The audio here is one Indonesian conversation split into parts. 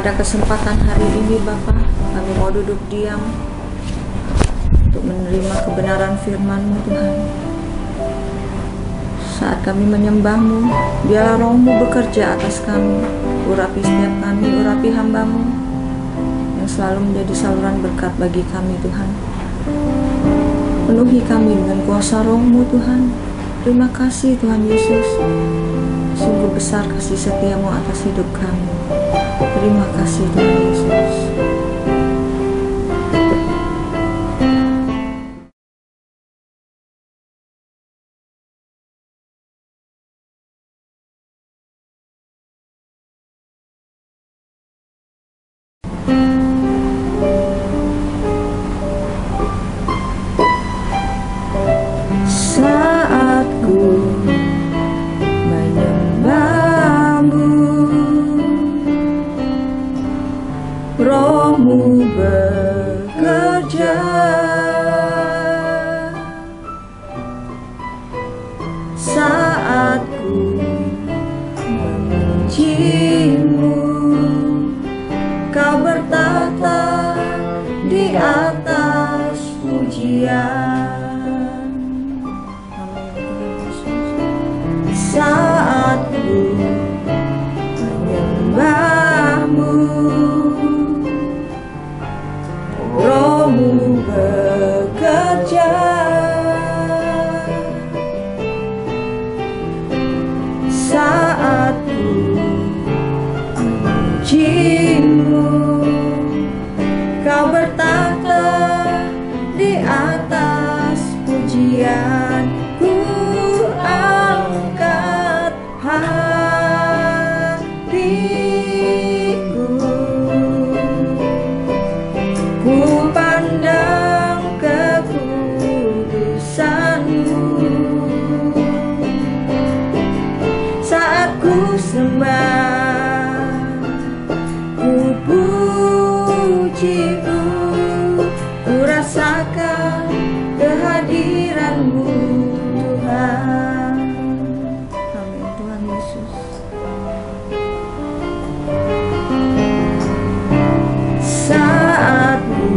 pada kesempatan hari ini Bapa, kami mau duduk diam untuk menerima kebenaran firman-Mu Tuhan. Saat kami menyembah-Mu, biarlah Roh-Mu bekerja atas kami, urapi setiap kami, urapi hamba-Mu yang selalu menjadi saluran berkat bagi kami Tuhan. Penuhi kami dengan kuasa Roh-Mu Tuhan. Terima kasih Tuhan Yesus, sungguh besar kasih setia-Mu atas hidup kami. Terima kasih Tuhan Yesus. Saat ku menyembah-Mu, Roh-Mu bekerja. Saat ku memuji-Mu, Kau bertata di atas pujian. Saat ku menyembah-Mu, Roh-Mu bekerja. Saat ku memuji-Mu, Kau bertata di atas pujian. Ku angkat hatiku, ku pandang kekudusan-Mu. Saat ku sembah, ku puji-Mu, ku rasakan kehadiran-Mu Tuhan. Amin Tuhan Yesus. Saat ku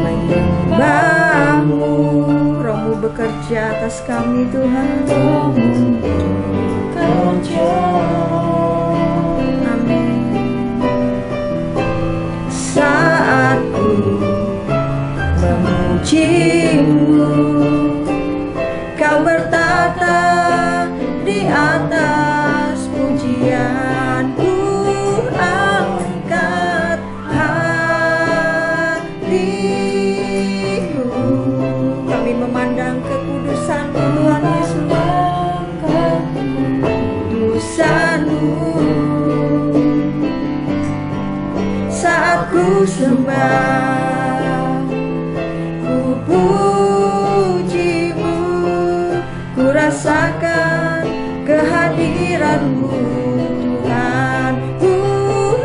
menyembah-Mu, Roh-Mu bekerja atas kami Tuhan. Roh-Mu bekerja. Amin. Saat ku memuji-Mu, Kau bertata di atas pujian. Ku angkat hatiku, kami memandang kekudusan-Mu Tuhan Yesus. Kekudusan-Mu. Saat ku sembah, ku puji-Mu, ku rasakan kehadiran-Mu Tuhan. Ku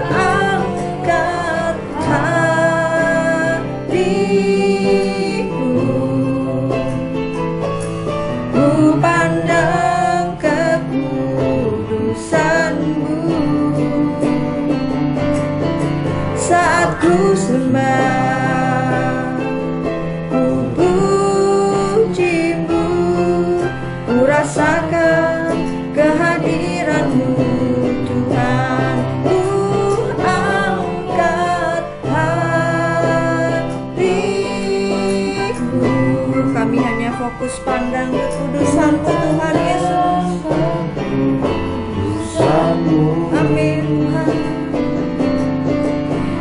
angkat hatiku, ku pandang kekudusan-Mu. Saat ku sembah, ku puji-Mu, ku rasakan kehadiran-Mu Tuhan. Ku angkat hatiku, kami hanya fokus pandang kekudusan-Mu Tuhan Yesus. Amin Tuhan.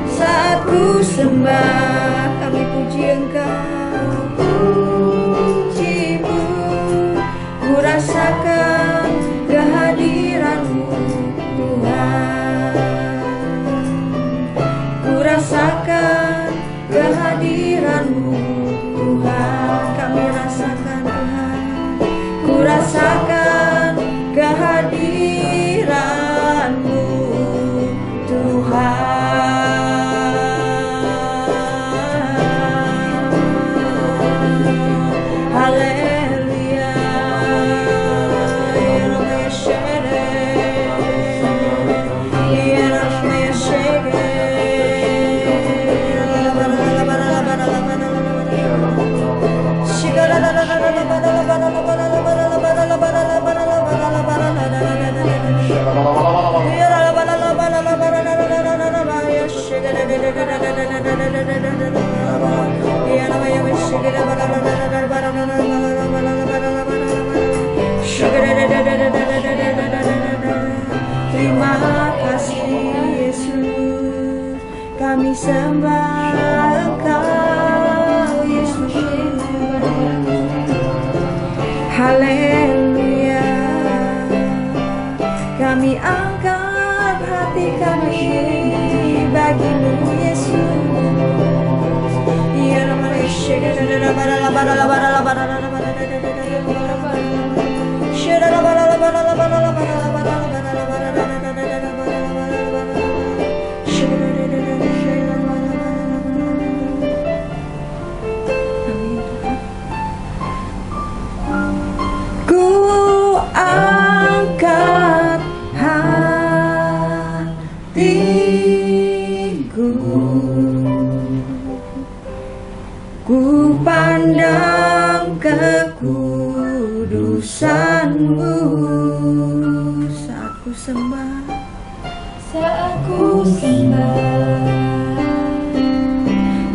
Saat ku sembah, kami puji Engkau. Puji-Mu, ku rasakan kehadiran-Mu Tuhan. Ku rasakan kehadiran-Mu Tuhan. Kami rasakan Tuhan. Ku rasakan kehadiran-Mu Tuhan. Terima kasih Yesus, kami sembah Engkau Yesus. Haleluya, kami angkat hati kami bagimu Yesus. Ku angkat hatiku, ku pandang kekudusan-Mu saat ku sembah,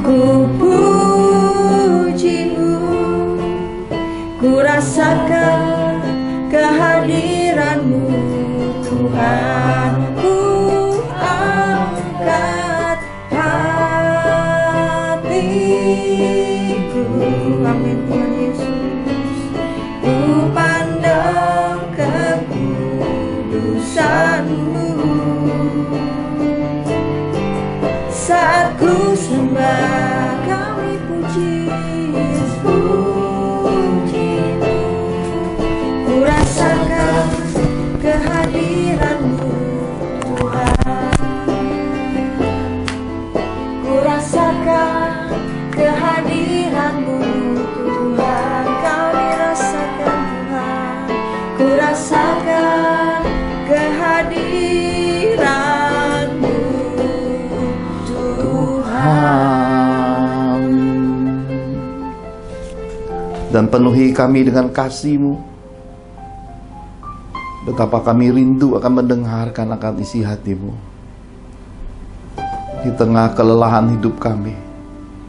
ku puji-Mu, ku rasakan kehadiran-Mu Tuhan. Ku angkat hatiku, amin Tuhan Yesus, ku pandang kekudusan-Mu saat ku sembah, kami puji puji-Mu, ku rasakan kehadiran-Mu Tuhan, ku rasakan kehadiran-Mu Tuhan, kami rasakan Tuhan, ku rasakan kehadiran-Mu Tuhan. Dan penuhi kami dengan kasih-Mu. Betapa kami rindu akan mendengarkan akan isi hati-Mu. Di tengah kelelahan hidup kami,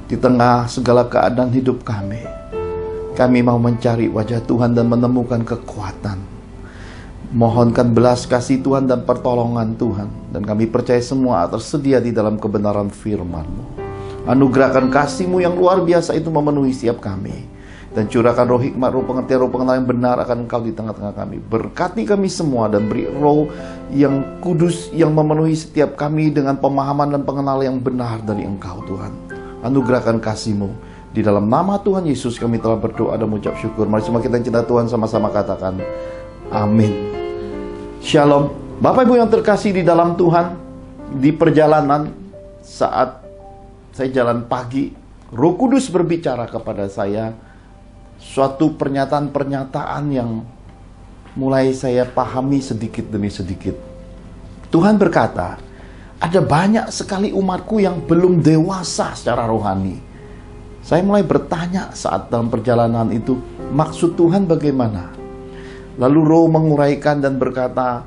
di tengah segala keadaan hidup kami mau mencari wajah Tuhan dan menemukan kekuatan. Mohonkan belas kasih Tuhan dan pertolongan Tuhan. Dan kami percaya semua tersedia di dalam kebenaran firman-Mu. Anugerahkan kasih-Mu yang luar biasa itu memenuhi setiap kami. Dan curahkan roh hikmat, roh pengertian, roh pengenalan yang benar akan Engkau di tengah-tengah kami. Berkati kami semua dan beri roh yang kudus yang memenuhi setiap kami dengan pemahaman dan pengenalan yang benar dari Engkau Tuhan. Anugerahkan kasih-Mu. Di dalam nama Tuhan Yesus kami telah berdoa dan mengucap syukur. Mari semua kita yang cinta Tuhan sama-sama katakan amin. Shalom. Bapak Ibu yang terkasih di dalam Tuhan, di perjalanan saat saya jalan pagi, Roh Kudus berbicara kepada saya suatu pernyataan-pernyataan yang mulai saya pahami sedikit demi sedikit. Tuhan berkata, ada banyak sekali umatku yang belum dewasa secara rohani. Saya mulai bertanya saat dalam perjalanan itu, maksud Tuhan bagaimana? Lalu Roh menguraikan dan berkata,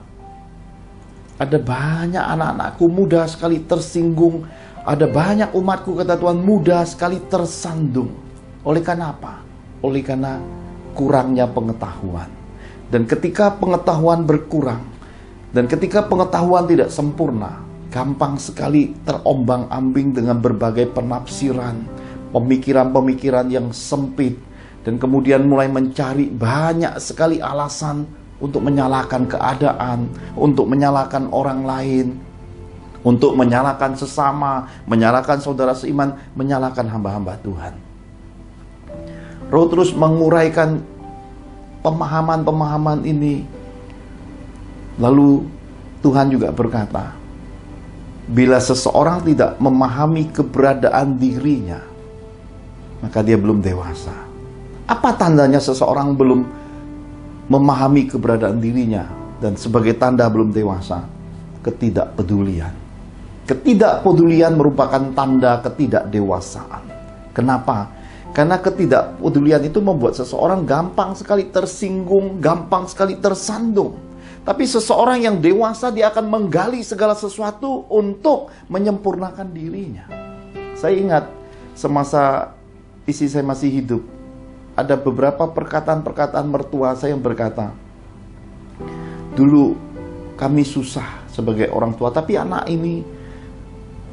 ada banyak anak-anakku muda sekali tersinggung. Ada banyak umatku, kata Tuhan, muda sekali tersandung. Oleh karena apa? Oleh karena kurangnya pengetahuan. Dan ketika pengetahuan berkurang, dan ketika pengetahuan tidak sempurna, gampang sekali terombang-ambing dengan berbagai penafsiran, pemikiran-pemikiran yang sempit, dan kemudian mulai mencari banyak sekali alasan untuk menyalahkan keadaan, untuk menyalahkan orang lain, untuk menyalahkan sesama, menyalahkan saudara seiman, menyalahkan hamba-hamba Tuhan. Roh terus menguraikan pemahaman-pemahaman ini. Lalu Tuhan juga berkata, bila seseorang tidak memahami keberadaan dirinya, maka dia belum dewasa. Apa tandanya seseorang belum memahami keberadaan dirinya? Dan sebagai tanda belum dewasa, ketidakpedulian. Ketidakpedulian merupakan tanda ketidakdewasaan. Kenapa? Karena ketidakpedulian itu membuat seseorang gampang sekali tersinggung, gampang sekali tersandung. Tapi seseorang yang dewasa, dia akan menggali segala sesuatu untuk menyempurnakan dirinya. Saya ingat semasa istri saya masih hidup, ada beberapa perkataan-perkataan mertua saya yang berkata, dulu kami susah sebagai orang tua, tapi anak ini,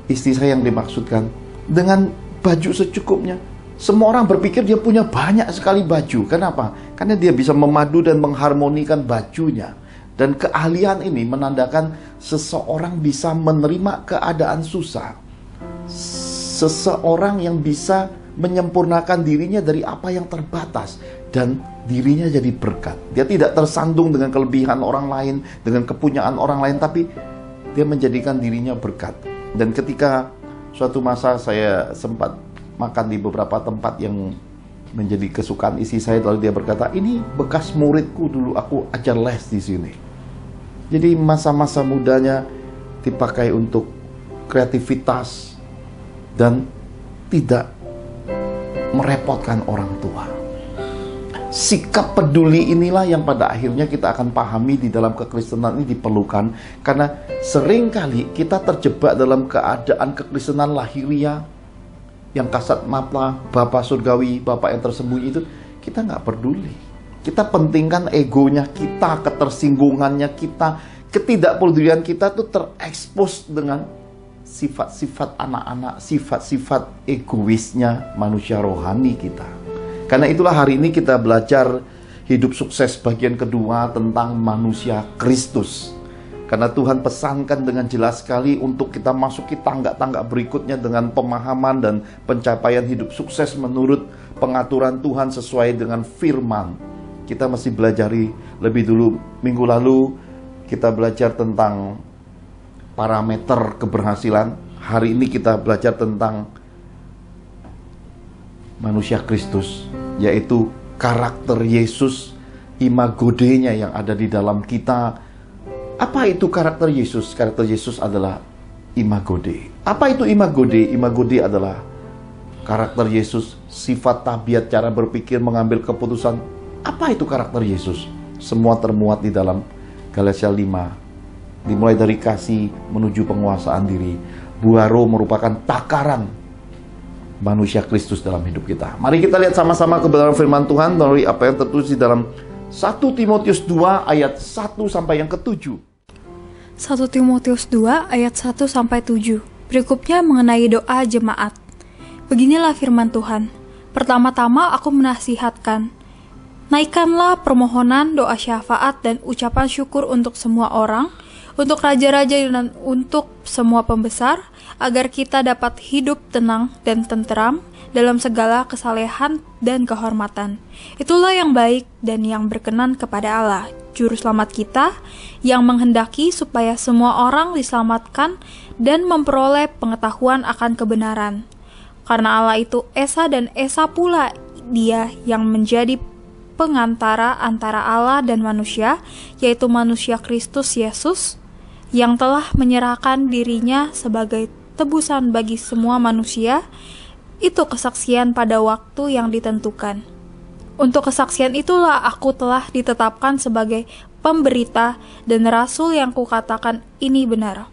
istri saya yang dimaksudkan, dengan baju secukupnya. Semua orang berpikir dia punya banyak sekali baju. Kenapa? Karena dia bisa memadu dan mengharmonikan bajunya. Dan keahlian ini menandakan seseorang bisa menerima keadaan susah. Seseorang yang bisa menyempurnakan dirinya dari apa yang terbatas. Dan dirinya jadi berkat. Dia tidak tersandung dengan kelebihan orang lain, dengan kepunyaan orang lain, tapi dia menjadikan dirinya berkat. Dan ketika suatu masa saya sempat makan di beberapa tempat yang menjadi kesukaan istri saya, lalu dia berkata, ini bekas muridku dulu, aku ajar les di sini. Jadi masa-masa mudanya dipakai untuk kreativitas dan tidak merepotkan orang tua. Sikap peduli inilah yang pada akhirnya kita akan pahami di dalam kekristenan ini diperlukan, karena seringkali kita terjebak dalam keadaan kekristenan lahiriah yang kasat mata, Bapa surgawi, Bapa yang tersembunyi itu, kita nggak peduli. Kita pentingkan egonya kita, ketersinggungannya kita, ketidakpedulian kita tuh terekspos dengan sifat-sifat anak-anak, sifat-sifat egoisnya manusia rohani kita. Karena itulah hari ini kita belajar hidup sukses bagian kedua tentang manusia Kristus. Karena Tuhan pesankan dengan jelas sekali untuk kita masuki tangga-tangga berikutnya dengan pemahaman dan pencapaian hidup sukses menurut pengaturan Tuhan sesuai dengan firman. Kita masih belajari lebih dulu, minggu lalu kita belajar tentang parameter keberhasilan. Hari ini kita belajar tentang manusia Kristus, yaitu karakter Yesus, imago Dei-nya yang ada di dalam kita. Apa itu karakter Yesus? Karakter Yesus adalah imago Dei. Apa itu imago Dei? Imago Dei adalah karakter Yesus, sifat, tabiat, cara berpikir, mengambil keputusan. Apa itu karakter Yesus? Semua termuat di dalam Galatia 5. Dimulai dari kasih menuju penguasaan diri. Buah Roh merupakan takaran manusia Kristus dalam hidup kita. Mari kita lihat sama-sama kebenaran firman Tuhan melalui apa yang tertulis di dalam 1 Timotius 2 ayat 1 sampai yang ke-7. 1 Timotius 2 ayat 1-7. Berikutnya mengenai doa jemaat. Beginilah firman Tuhan. Pertama-tama aku menasihatkan, naikkanlah permohonan, doa syafaat, dan ucapan syukur untuk semua orang, untuk raja-raja dan untuk semua pembesar, agar kita dapat hidup tenang dan tenteram dalam segala kesalehan dan kehormatan. Itulah yang baik dan yang berkenan kepada Allah, Juru Selamat kita, yang menghendaki supaya semua orang diselamatkan dan memperoleh pengetahuan akan kebenaran. Karena Allah itu Esa dan Esa pula Dia yang menjadi pengantara antara Allah dan manusia, yaitu manusia Kristus Yesus, yang telah menyerahkan dirinya sebagai tebusan bagi semua manusia. Itu kesaksian pada waktu yang ditentukan. Untuk kesaksian itulah aku telah ditetapkan sebagai pemberita dan rasul yang kukatakan ini benar.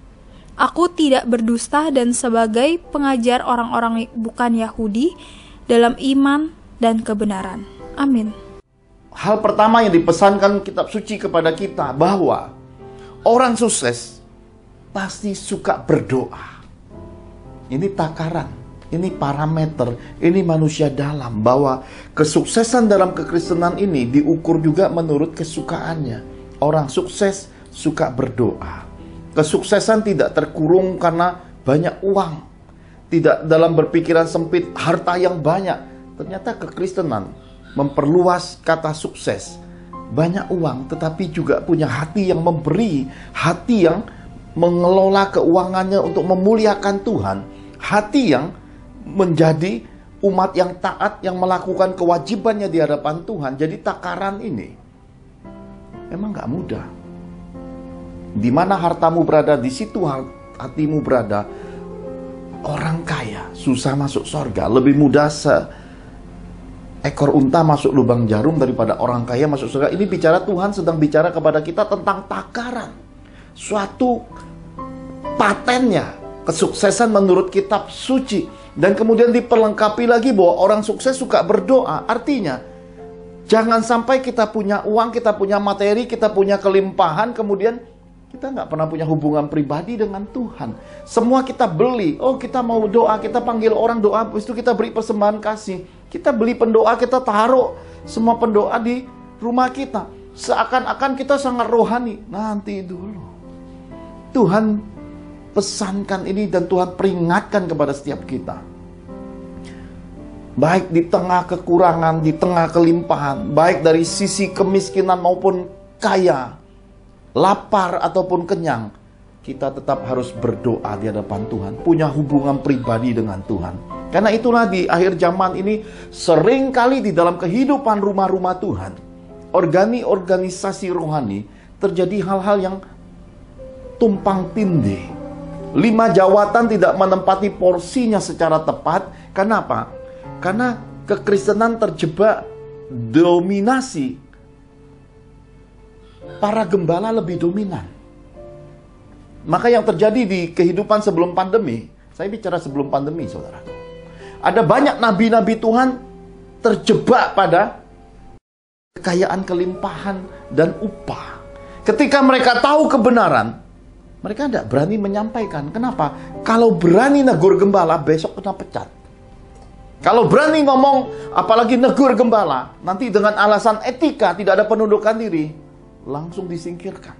Aku tidak berdusta dan sebagai pengajar orang-orang bukan Yahudi dalam iman dan kebenaran. Amin. Hal pertama yang dipesankan kitab suci kepada kita, bahwa orang sukses pasti suka berdoa. Ini takaran, ini parameter, ini manusia dalam, bahwa kesuksesan dalam kekristenan ini diukur juga menurut kesukaannya. Orang sukses suka berdoa. Kesuksesan tidak terkurung karena banyak uang, tidak dalam berpikiran sempit harta yang banyak. Ternyata kekristenan memperluas kata sukses. Banyak uang tetapi juga punya hati yang memberi, hati yang mengelola keuangannya untuk memuliakan Tuhan, hati yang menjadi umat yang taat, yang melakukan kewajibannya di hadapan Tuhan. Jadi takaran ini memang gak mudah. Di mana hartamu berada, di situ hatimu berada. Orang kaya susah masuk sorga. Lebih mudah seekor unta masuk lubang jarum daripada orang kaya masuk surga. Ini bicara, Tuhan sedang bicara kepada kita tentang takaran. Suatu patennya kesuksesan menurut kitab suci Dan kemudian diperlengkapi lagi bahwa orang sukses suka berdoa. Artinya, jangan sampai kita punya uang, kita punya materi, kita punya kelimpahan, kemudian kita nggak pernah punya hubungan pribadi dengan Tuhan. Semua kita beli. Oh, kita mau doa, kita panggil orang doa, habis itu kita beri persembahan kasih. Kita beli pendoa, kita taruh semua pendoa di rumah kita. Seakan-akan kita sangat rohani. Nanti dulu. Tuhan pesankan ini dan Tuhan peringatkan kepada setiap kita. Baik di tengah kekurangan, di tengah kelimpahan, baik dari sisi kemiskinan maupun kaya, lapar ataupun kenyang, kita tetap harus berdoa di hadapan Tuhan, punya hubungan pribadi dengan Tuhan. Karena itulah di akhir zaman ini sering kali di dalam kehidupan rumah-rumah Tuhan, organisasi rohani, terjadi hal-hal yang tumpang tindih. 5 jawatan tidak menempati porsinya secara tepat. Kenapa? Karena kekristenan terjebak dominasi. Para gembala lebih dominan. Maka yang terjadi di kehidupan sebelum pandemi, saya bicara sebelum pandemi, saudara. Ada banyak nabi-nabi Tuhan terjebak pada kekayaan, kelimpahan, dan upah. Ketika mereka tahu kebenaran, mereka tidak berani menyampaikan. Kenapa? Kalau berani negur gembala, besok kena pecat. Kalau berani ngomong, apalagi negur gembala, nanti dengan alasan etika, tidak ada penundukan diri, langsung disingkirkan.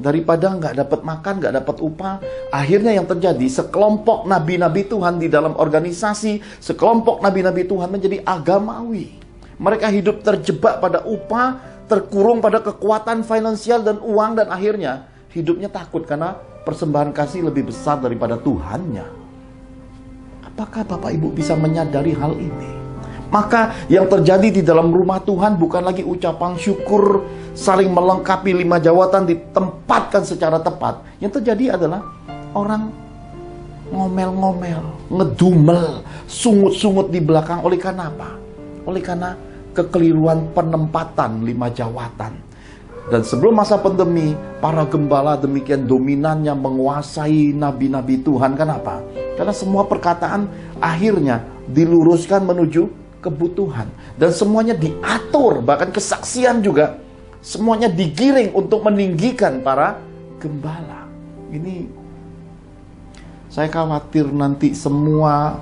Daripada nggak dapat makan, nggak dapat upah, akhirnya yang terjadi, sekelompok nabi-nabi Tuhan di dalam organisasi, sekelompok nabi-nabi Tuhan menjadi agamawi. Mereka hidup terjebak pada upah, terkurung pada kekuatan finansial dan uang, dan akhirnya hidupnya takut karena persembahan kasih lebih besar daripada Tuhannya. Apakah Bapak Ibu bisa menyadari hal ini? Maka yang terjadi di dalam rumah Tuhan bukan lagi ucapan syukur, saling melengkapi 5 jawatan ditempatkan secara tepat. Yang terjadi adalah orang ngomel-ngomel, ngedumel, sungut-sungut di belakang. Oleh karena apa? Oleh karena kekeliruan penempatan 5 jawatan. Dan sebelum masa pandemi, para gembala demikian dominannya menguasai nabi-nabi Tuhan. Kenapa? Karena semua perkataan akhirnya diluruskan menuju kebutuhan. Dan semuanya diatur, bahkan kesaksian juga. Semuanya digiring untuk meninggikan para gembala. Ini, saya khawatir nanti semua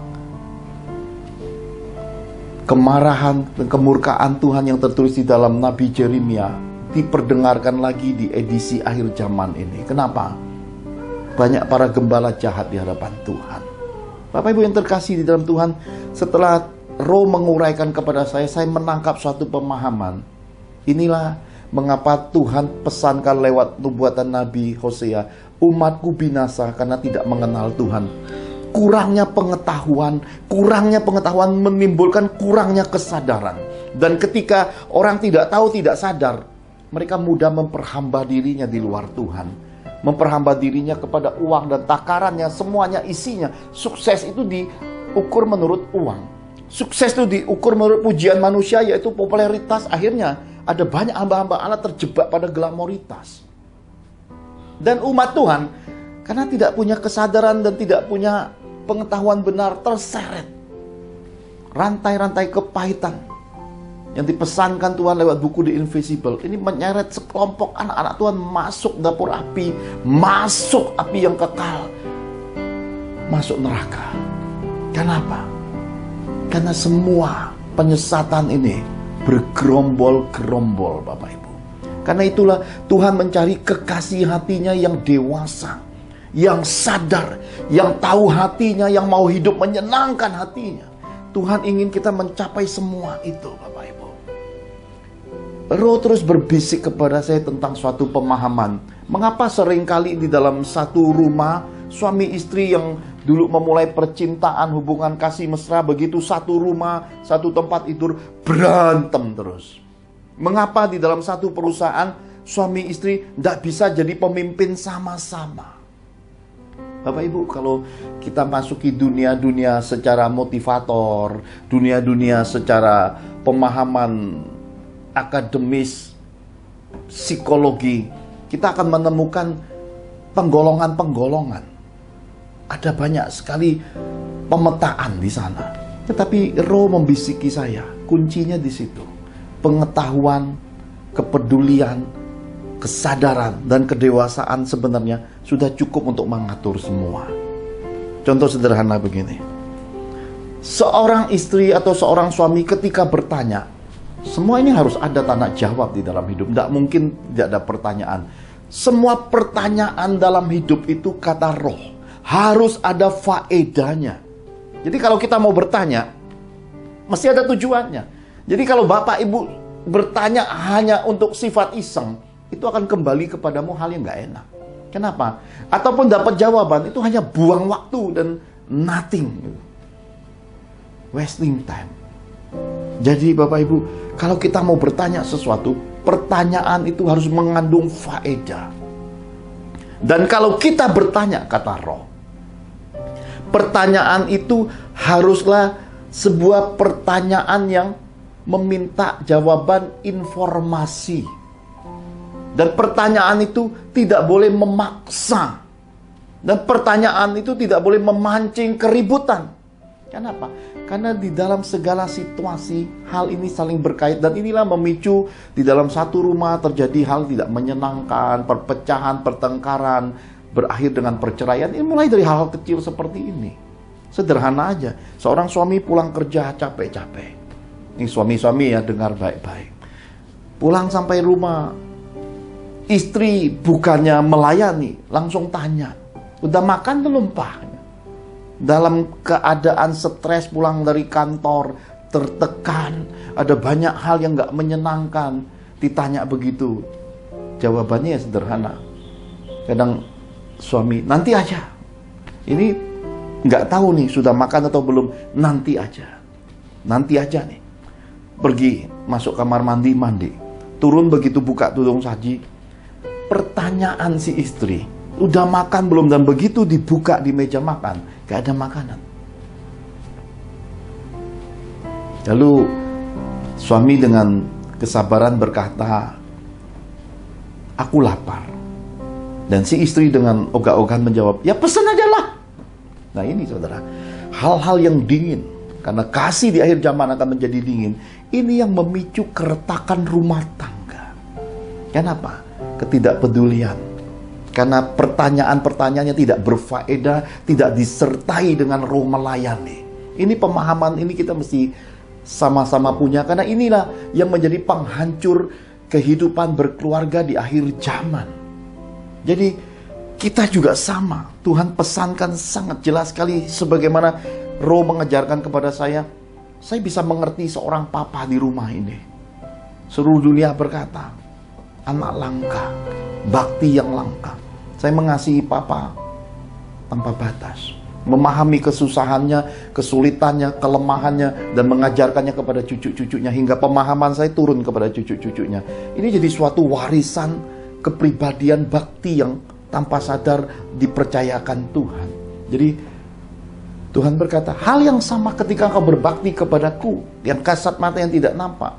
kemarahan dan kemurkaan Tuhan yang tertulis di dalam Nabi Yeremia diperdengarkan lagi di edisi akhir zaman ini. Kenapa? Banyak para gembala jahat di hadapan Tuhan. Bapak Ibu yang terkasih di dalam Tuhan, setelah Roh menguraikan kepada saya menangkap suatu pemahaman. Inilah mengapa Tuhan pesankan lewat nubuatan Nabi Hosea, umatku binasa karena tidak mengenal Tuhan. Kurangnya pengetahuan menimbulkan kurangnya kesadaran. Dan ketika orang tidak tahu, tidak sadar, mereka mudah memperhamba dirinya di luar Tuhan. Memperhamba dirinya kepada uang dan takarannya, semuanya isinya. Sukses itu diukur menurut uang. Sukses itu diukur menurut pujian manusia, yaitu popularitas. Akhirnya ada banyak hamba-hamba Allah terjebak pada glamoritas. Dan umat Tuhan, karena tidak punya kesadaran dan tidak punya pengetahuan benar, terseret rantai-rantai kepahitan yang dipesankan Tuhan lewat buku The Invisible. Ini menyeret sekelompok anak-anak Tuhan masuk dapur api, masuk api yang kekal, masuk neraka. Kenapa? Karena semua penyesatan ini bergerombol-gerombol, Bapak Ibu. Karena itulah Tuhan mencari kekasih hatinya yang dewasa, yang sadar, yang tahu hatinya, yang mau hidup menyenangkan hatinya. Tuhan ingin kita mencapai semua itu, Bapak Ibu. Roh terus berbisik kepada saya tentang suatu pemahaman. Mengapa seringkali di dalam satu rumah, suami istri yang dulu memulai percintaan, hubungan kasih mesra, begitu satu rumah, satu tempat tidur, berantem terus. Mengapa di dalam satu perusahaan, suami istri tidak bisa jadi pemimpin sama-sama? Bapak Ibu, kalau kita masuki dunia-dunia secara motivator, dunia-dunia secara pemahaman akademis, psikologi, kita akan menemukan penggolongan-penggolongan. Ada banyak sekali pemetaan di sana. Tetapi Roh membisiki saya, kuncinya di situ. Pengetahuan, kepedulian, kesadaran, dan kedewasaan sebenarnya sudah cukup untuk mengatur semua. Contoh sederhana begini. Seorang istri atau seorang suami ketika bertanya, semua ini harus ada tanda jawab di dalam hidup. Tidak mungkin tidak ada pertanyaan. Semua pertanyaan dalam hidup itu, kata Roh, harus ada faedahnya. Jadi kalau kita mau bertanya, mesti ada tujuannya. Jadi kalau Bapak Ibu bertanya hanya untuk sifat iseng, itu akan kembali kepadamu hal yang gak enak. Kenapa? Ataupun dapat jawaban, itu hanya buang waktu dan nothing. Wasting time. Jadi Bapak Ibu, kalau kita mau bertanya sesuatu, pertanyaan itu harus mengandung faedah. Dan kalau kita bertanya, kata Roh, pertanyaan itu haruslah sebuah pertanyaan yang meminta jawaban informasi. Dan pertanyaan itu tidak boleh memaksa. Dan pertanyaan itu tidak boleh memancing keributan. Kenapa? Karena di dalam segala situasi hal ini saling berkait, dan inilah memicu di dalam satu rumah terjadi hal tidak menyenangkan, perpecahan, pertengkaran, berakhir dengan perceraian. Ini mulai dari hal-hal kecil seperti ini. Sederhana aja, seorang suami pulang kerja capek-capek. Ini suami-suami ya, dengar baik-baik. Pulang sampai rumah, istri bukannya melayani, langsung tanya, udah makan belum Pak? Dalam keadaan stres pulang dari kantor, tertekan, ada banyak hal yang gak menyenangkan, ditanya begitu. Jawabannya ya sederhana. Kadang suami, nanti aja. Ini gak tahu nih sudah makan atau belum, nanti aja. Nanti aja nih. Pergi, masuk kamar mandi, mandi. Turun begitu buka tudung saji. Pertanyaan si istri, udah makan belum? Dan begitu dibuka di meja makan, gak ada makanan. Lalu suami dengan kesabaran berkata, aku lapar. Dan si istri dengan ogah-ogahan menjawab, ya pesan aja lah. Nah ini saudara, hal-hal yang dingin, karena kasih di akhir zaman akan menjadi dingin. Ini yang memicu keretakan rumah tangga. Kenapa? Ketidakpedulian. Karena pertanyaan-pertanyaannya tidak berfaedah, tidak disertai dengan roh melayani. Ini pemahaman ini kita mesti sama-sama punya, karena inilah yang menjadi penghancur kehidupan berkeluarga di akhir zaman. Jadi kita juga sama. Tuhan pesankan sangat jelas sekali, sebagaimana roh mengajarkan kepada saya bisa mengerti seorang papa di rumah ini. Seluruh dunia berkata, anak langka, bakti yang langka. Saya mengasihi papa tanpa batas. Memahami kesusahannya, kesulitannya, kelemahannya, dan mengajarkannya kepada cucu-cucunya, hingga pemahaman saya turun kepada cucu-cucunya. Ini jadi suatu warisan kepribadian bakti yang tanpa sadar dipercayakan Tuhan. Jadi Tuhan berkata, hal yang sama ketika engkau berbakti kepadaku, yang kasat mata yang tidak nampak.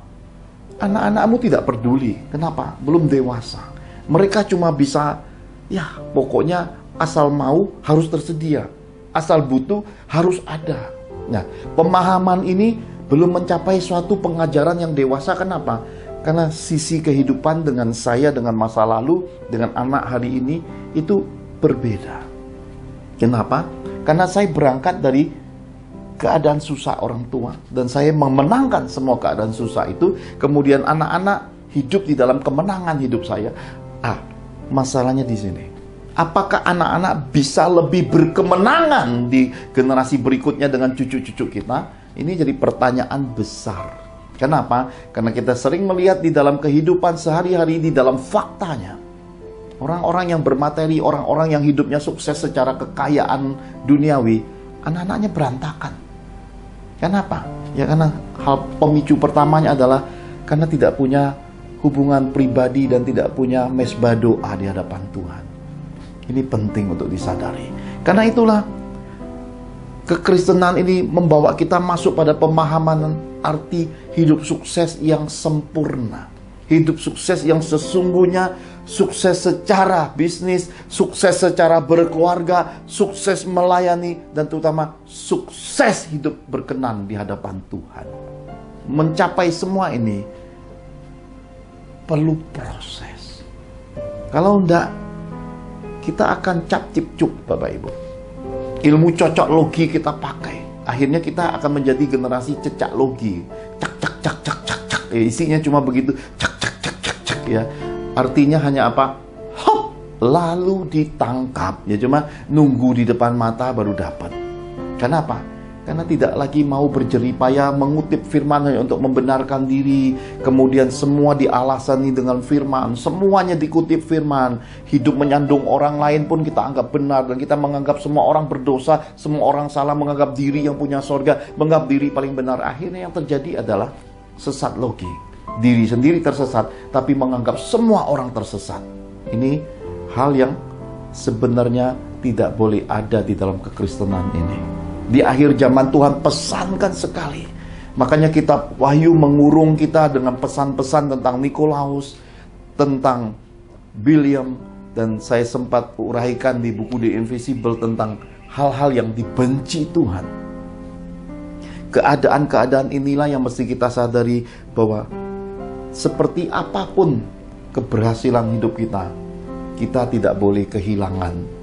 Anak-anakmu tidak peduli. Kenapa? Belum dewasa. Mereka cuma bisa, ya pokoknya asal mau harus tersedia. Asal butuh harus ada. Nah, pemahaman ini belum mencapai suatu pengajaran yang dewasa. Kenapa? Karena sisi kehidupan dengan saya, dengan masa lalu, dengan anak hari ini, itu berbeda. Kenapa? Karena saya berangkat dari keadaan susah orang tua, dan saya memenangkan semua keadaan susah itu. Kemudian anak-anak hidup di dalam kemenangan hidup saya. Masalahnya di sini. Apakah anak-anak bisa lebih berkemenangan di generasi berikutnya dengan cucu-cucu kita? Ini jadi pertanyaan besar. Kenapa? Karena kita sering melihat di dalam kehidupan sehari-hari, di dalam faktanya, orang-orang yang bermateri, orang-orang yang hidupnya sukses secara kekayaan duniawi, anak-anaknya berantakan. Kenapa? Ya karena hal pemicu pertamanya adalah karena tidak punya hubungan pribadi dan tidak punya mesbah doa di hadapan Tuhan. Ini penting untuk disadari. Karena itulah kekristenan ini membawa kita masuk pada pemahaman arti hidup sukses yang sempurna. Hidup sukses yang sesungguhnya, sukses secara bisnis, sukses secara berkeluarga, sukses melayani, dan terutama sukses hidup berkenan di hadapan Tuhan. Mencapai semua ini perlu proses. Kalau enggak, kita akan cap cip cuk, Bapak Ibu. Ilmu cocok logi kita pakai, akhirnya kita akan menjadi generasi cecak logi. Cak cak cak cak cak cak. Isinya cuma begitu, cak cak cak cak cak ya. Artinya hanya apa? Hop, lalu ditangkap. Ya cuma nunggu di depan mata baru dapat. Kenapa? Karena tidak lagi mau berjerih payah mengutip firman hanya untuk membenarkan diri. Kemudian semua dialasani dengan firman. Semuanya dikutip firman. Hidup menyandung orang lain pun kita anggap benar. Dan kita menganggap semua orang berdosa. Semua orang salah, menganggap diri yang punya sorga, menganggap diri paling benar. Akhirnya yang terjadi adalah sesat logi. Diri sendiri tersesat, tapi menganggap semua orang tersesat. Ini hal yang sebenarnya tidak boleh ada di dalam kekristenan ini. Di akhir zaman Tuhan pesankan sekali. Makanya kitab Wahyu mengurung kita dengan pesan-pesan tentang Nikolaus, tentang Biliam, dan saya sempat uraikan di buku The Invisible tentang hal-hal yang dibenci Tuhan. Keadaan-keadaan inilah yang mesti kita sadari bahwa seperti apapun keberhasilan hidup kita, kita tidak boleh kehilangan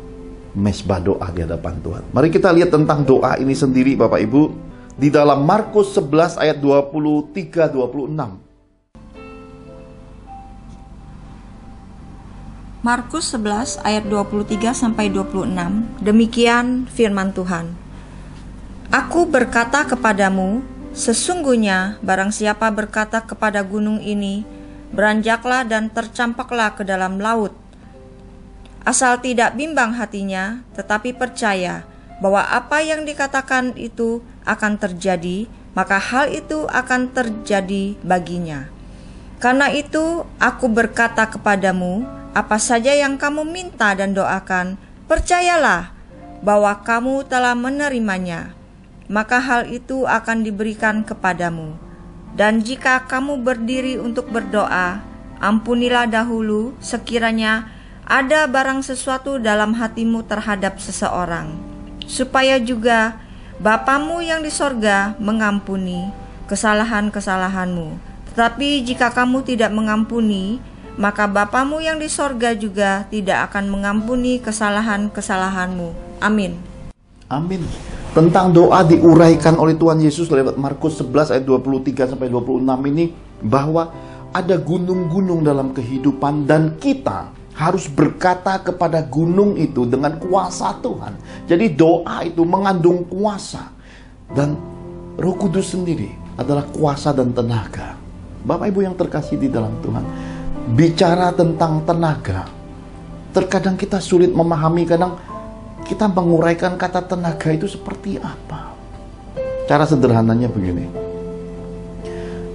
mesbah doa di hadapan Tuhan. Mari kita lihat tentang doa ini sendiri, Bapak Ibu, di dalam Markus 11 ayat 23-26. Markus 11 ayat 23-26. Demikian firman Tuhan. Aku berkata kepadamu, sesungguhnya barang siapa berkata kepada gunung ini, beranjaklah dan tercampaklah ke dalam laut, asal tidak bimbang hatinya, tetapi percaya bahwa apa yang dikatakan itu akan terjadi, maka hal itu akan terjadi baginya. Karena itu aku berkata kepadamu, apa saja yang kamu minta dan doakan, percayalah bahwa kamu telah menerimanya, maka hal itu akan diberikan kepadamu. Dan jika kamu berdiri untuk berdoa, ampunilah dahulu sekiranya ada barang sesuatu dalam hatimu terhadap seseorang, supaya juga Bapamu yang di sorga mengampuni kesalahan-kesalahanmu. Tetapi jika kamu tidak mengampuni, maka Bapamu yang di sorga juga tidak akan mengampuni kesalahan-kesalahanmu. Amin. Amin. Tentang doa diuraikan oleh Tuhan Yesus lewat Markus 11 ayat 23-26 ini, bahwa ada gunung-gunung dalam kehidupan dan kita harus berkata kepada gunung itu dengan kuasa Tuhan. Jadi doa itu mengandung kuasa. Dan Roh Kudus sendiri adalah kuasa dan tenaga. Bapak Ibu yang terkasih di dalam Tuhan, bicara tentang tenaga, terkadang kita sulit memahami. Kadang kita menguraikan kata tenaga itu seperti apa. Cara sederhananya begini.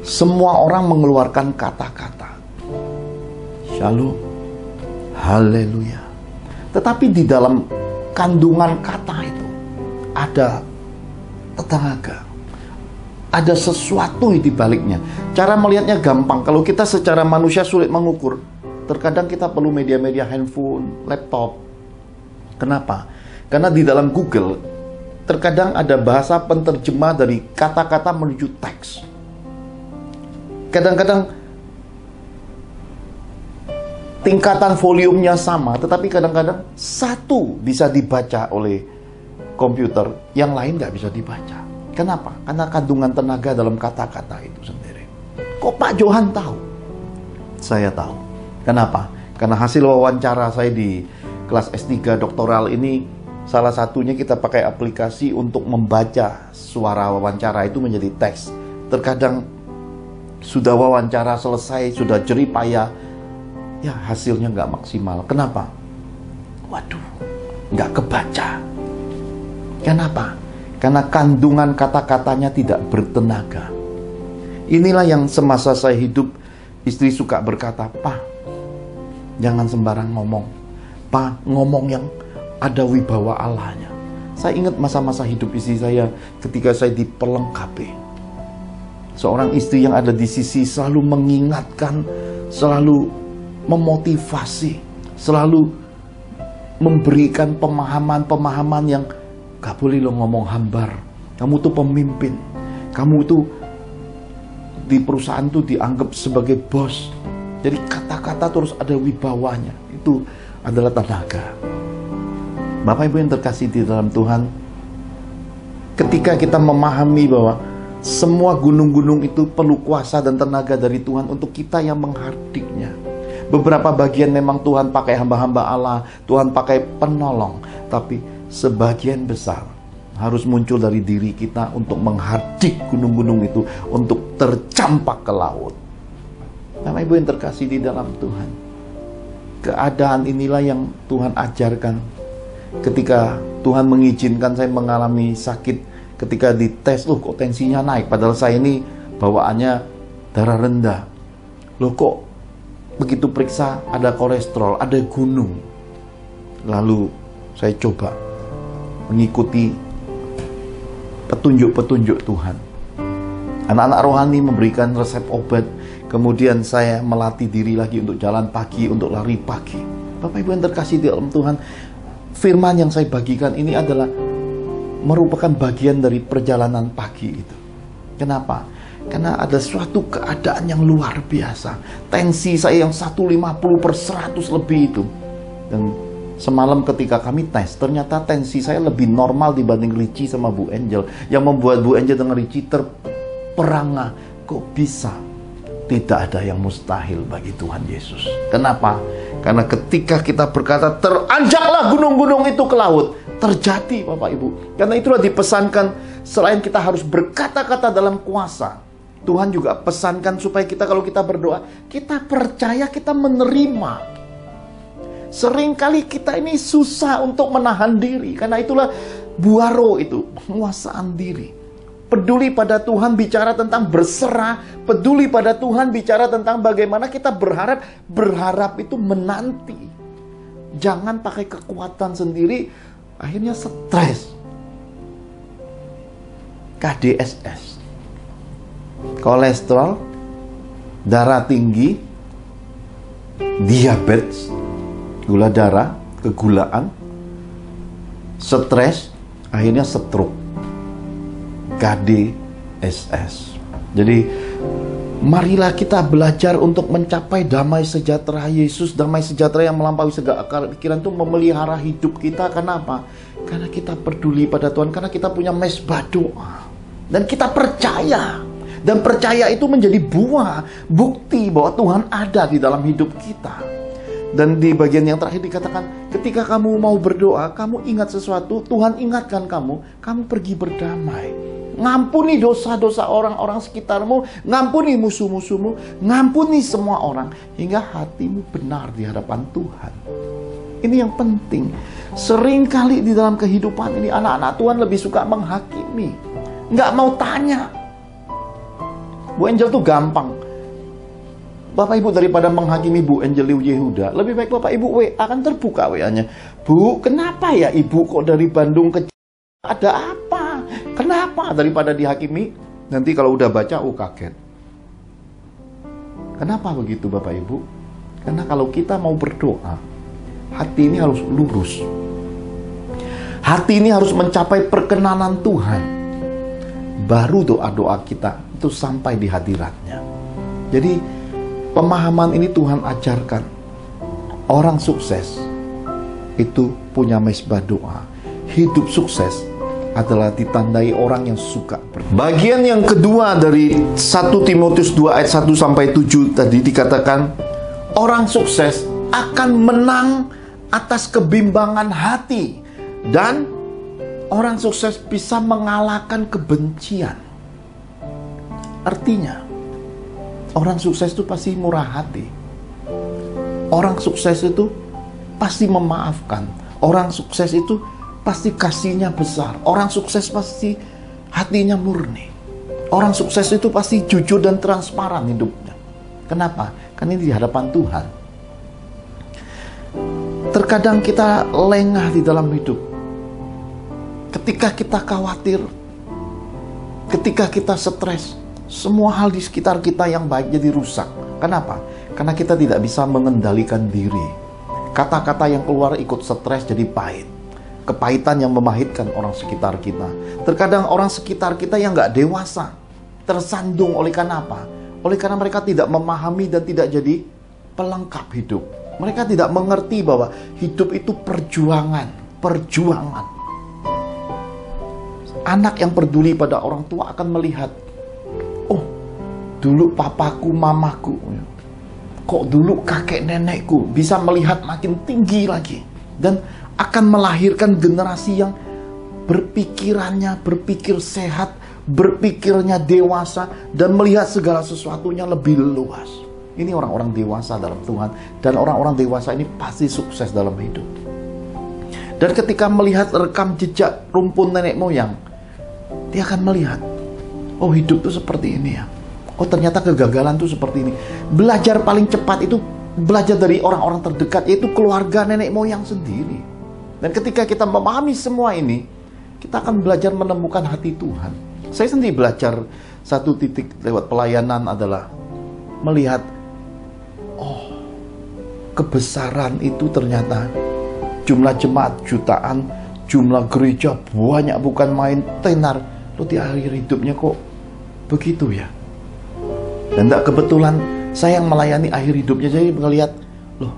Semua orang mengeluarkan kata-kata. Shalom. Haleluya. Tetapi di dalam kandungan kata itu ada tenaga, ada sesuatu di baliknya. Cara melihatnya gampang. Kalau kita secara manusia sulit mengukur, terkadang kita perlu media-media handphone, laptop. Kenapa? Karena di dalam Google terkadang ada bahasa penterjemah dari kata-kata menuju teks. Kadang-kadang tingkatan volumenya sama, tetapi kadang-kadang satu bisa dibaca oleh komputer, yang lain nggak bisa dibaca. Kenapa? Karena kandungan tenaga dalam kata-kata itu sendiri. Kok Pak Johan tahu? Saya tahu. Kenapa? Karena hasil wawancara saya di kelas S3 doktoral ini, salah satunya kita pakai aplikasi untuk membaca suara wawancara itu menjadi teks. Terkadang sudah wawancara selesai, sudah jerih payah, ya hasilnya nggak maksimal. Kenapa? Waduh, nggak kebaca. Kenapa? Karena kandungan kata-katanya tidak bertenaga. Inilah yang semasa saya hidup, istri suka berkata, "Pak, jangan sembarang ngomong. Pak, ngomong yang ada wibawa Allahnya." Saya ingat masa-masa hidup istri saya ketika saya diperlengkapi. Seorang istri yang ada di sisi selalu mengingatkan selalu memotivasi, selalu memberikan pemahaman-pemahaman yang gak boleh lo ngomong hambar. Kamu tuh pemimpin, kamu tuh di perusahaan tuh dianggap sebagai bos. Jadi kata-kata terus ada wibawanya. Itu adalah tenaga. Bapak Ibu yang terkasih di dalam Tuhan, ketika kita memahami bahwa semua gunung-gunung itu perlu kuasa dan tenaga dari Tuhan untuk kita yang menghardiknya. Beberapa bagian memang Tuhan pakai hamba-hamba Allah, Tuhan pakai penolong, tapi sebagian besar harus muncul dari diri kita untuk menghardik gunung-gunung itu, untuk tercampak ke laut. Bapak Ibu yang terkasih di dalam Tuhan, keadaan inilah yang Tuhan ajarkan ketika Tuhan mengizinkan saya mengalami sakit. Ketika dites, loh kok tensinya naik, padahal saya ini bawaannya darah rendah. Loh kok begitu periksa ada kolesterol, ada gunung. Lalu saya coba mengikuti petunjuk-petunjuk Tuhan. Anak-anak rohani memberikan resep obat, kemudian saya melatih diri lagi untuk jalan pagi, untuk lari pagi. Bapak Ibu yang terkasih di dalam Tuhan, firman yang saya bagikan ini adalah merupakan bagian dari perjalanan pagi itu. Kenapa? Karena ada suatu keadaan yang luar biasa. Tensi saya yang 150/100 lebih itu. Dan semalam ketika kami tes, ternyata tensi saya lebih normal dibanding Ricci sama Bu Angel. Yang membuat Bu Angel dengan Ricci terperangah. Kok bisa? Tidak ada yang mustahil bagi Tuhan Yesus. Kenapa? Karena ketika kita berkata, teranjaklah gunung-gunung itu ke laut, terjadi Bapak Ibu. Karena itulah dipesankan, selain kita harus berkata-kata dalam kuasa, Tuhan juga pesankan supaya kita kalau kita berdoa, kita percaya, kita menerima. Seringkali kita ini susah untuk menahan diri. Karena itulah buaro itu, penguasaan diri. Peduli pada Tuhan bicara tentang berserah, peduli pada Tuhan bicara tentang bagaimana kita berharap itu menanti. Jangan pakai kekuatan sendiri, akhirnya stres. KDSS, kolesterol, darah tinggi, diabetes, gula darah, kegulaan, stres, akhirnya stroke. KDSS. Jadi marilah kita belajar untuk mencapai damai sejahtera Yesus, damai sejahtera yang melampaui segala akal pikiran, itu memelihara hidup kita. Kenapa? Karena kita peduli pada Tuhan, karena kita punya mezbah doa, dan kita percaya. Dan percaya itu menjadi buah, bukti bahwa Tuhan ada di dalam hidup kita. Dan di bagian yang terakhir dikatakan, ketika kamu mau berdoa, kamu ingat sesuatu, Tuhan ingatkan kamu pergi berdamai. Ngampuni dosa-dosa orang-orang sekitarmu, ngampuni musuh-musuhmu, ngampuni semua orang, hingga hatimu benar di hadapan Tuhan. Ini yang penting. Seringkali di dalam kehidupan ini, anak-anak Tuhan lebih suka menghakimi, nggak mau tanya. Bu Angel tuh gampang. Bapak Ibu daripada menghakimi Bu Angel Yehuda, lebih baik Bapak Ibu WA, akan terbuka WA-nya. Bu, kenapa ya Ibu kok dari Bandung ke ada apa? Kenapa? Daripada dihakimi, nanti kalau udah baca, kaget. Kenapa begitu Bapak Ibu? Karena kalau kita mau berdoa, hati ini harus lurus. Hati ini harus mencapai perkenanan Tuhan. Baru doa-doa kita itu sampai di hadiratnya. Jadi pemahaman ini Tuhan ajarkan. Orang sukses itu punya mezbah doa. Hidup sukses adalah ditandai orang yang suka berdoa. Bagian yang kedua dari 1 Timotius 2 ayat 1 sampai 7 tadi dikatakan, orang sukses akan menang atas kebimbangan hati, dan orang sukses bisa mengalahkan kebencian. Artinya, orang sukses itu pasti murah hati. Orang sukses itu pasti memaafkan. Orang sukses itu pasti kasihnya besar. Orang sukses pasti hatinya murni. Orang sukses itu pasti jujur dan transparan hidupnya. Kenapa? Karena ini di hadapan Tuhan. Terkadang kita lengah di dalam hidup. Ketika kita khawatir, ketika kita stres, semua hal di sekitar kita yang baik jadi rusak. Kenapa? Karena kita tidak bisa mengendalikan diri. Kata-kata yang keluar ikut stres jadi pahit. Kepahitan yang memahitkan orang sekitar kita. Terkadang orang sekitar kita yang gak dewasa tersandung oleh karena apa? Oleh karena mereka tidak memahami dan tidak jadi pelengkap hidup. Mereka tidak mengerti bahwa hidup itu perjuangan. Anak yang peduli pada orang tua akan melihat, oh, dulu papaku, mamaku, kok dulu kakek nenekku bisa melihat makin tinggi lagi. Dan akan melahirkan generasi yang berpikir sehat, berpikirnya dewasa, dan melihat segala sesuatunya lebih luas. Ini orang-orang dewasa dalam Tuhan. Dan orang-orang dewasa ini pasti sukses dalam hidup. Dan ketika melihat rekam jejak rumpun nenek moyang, dia akan melihat, oh, hidup itu seperti ini ya. Oh, ternyata kegagalan itu seperti ini. Belajar paling cepat itu belajar dari orang-orang terdekat, yaitu keluarga nenek moyang sendiri. Dan ketika kita memahami semua ini, kita akan belajar menemukan hati Tuhan. Saya sendiri belajar satu titik lewat pelayanan adalah melihat, oh, kebesaran itu ternyata jumlah jemaat jutaan, jumlah gereja banyak, bukan main tenar. Loh, di akhir hidupnya kok begitu ya? Dan tidak kebetulan saya yang melayani akhir hidupnya, jadi melihat, loh,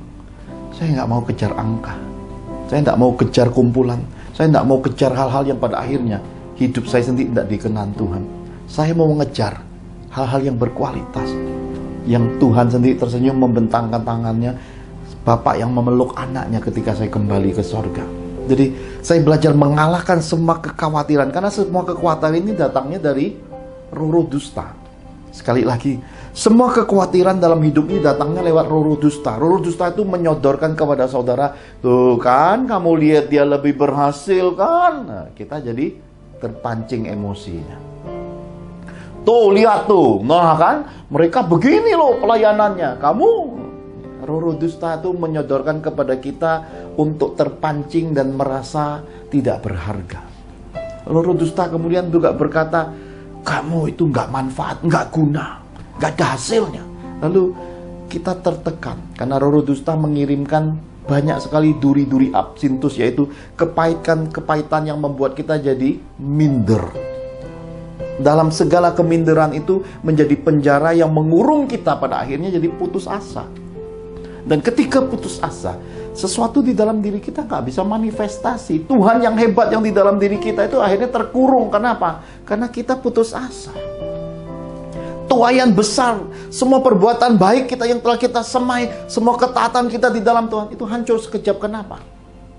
saya nggak mau kejar angka, saya nggak mau kejar kumpulan, saya nggak mau kejar hal-hal yang pada akhirnya hidup saya sendiri tidak dikenan Tuhan. Saya mau mengejar hal-hal yang berkualitas, yang Tuhan sendiri tersenyum membentangkan tangannya, Bapak yang memeluk anaknya ketika saya kembali ke sorga. Jadi saya belajar mengalahkan semua kekhawatiran, karena semua kekhawatiran ini datangnya dari roh dusta. Sekali lagi, semua kekhawatiran dalam hidup ini datangnya lewat roh dusta. Roh dusta itu menyodorkan kepada saudara, tuh kan, kamu lihat dia lebih berhasil kan? Nah, kita jadi terpancing emosinya. Tuh, lihat tuh, nah kan, mereka begini loh pelayanannya. Kamu, roh dusta itu menyodorkan kepada kita untuk terpancing dan merasa tidak berharga. Roh dusta kemudian juga berkata, kamu itu nggak manfaat, nggak guna, nggak ada hasilnya. Lalu kita tertekan karena roh dusta mengirimkan banyak sekali duri-duri absintus, yaitu kepahitan yang membuat kita jadi minder. Dalam segala keminderan itu menjadi penjara yang mengurung kita, pada akhirnya jadi putus asa. Dan ketika putus asa, sesuatu di dalam diri kita nggak bisa manifestasi. Tuhan yang hebat yang di dalam diri kita itu akhirnya terkurung. Kenapa? Karena kita putus asa. Tuaian besar, semua perbuatan baik kita yang telah kita semai, semua ketaatan kita di dalam Tuhan, itu hancur sekejap. Kenapa?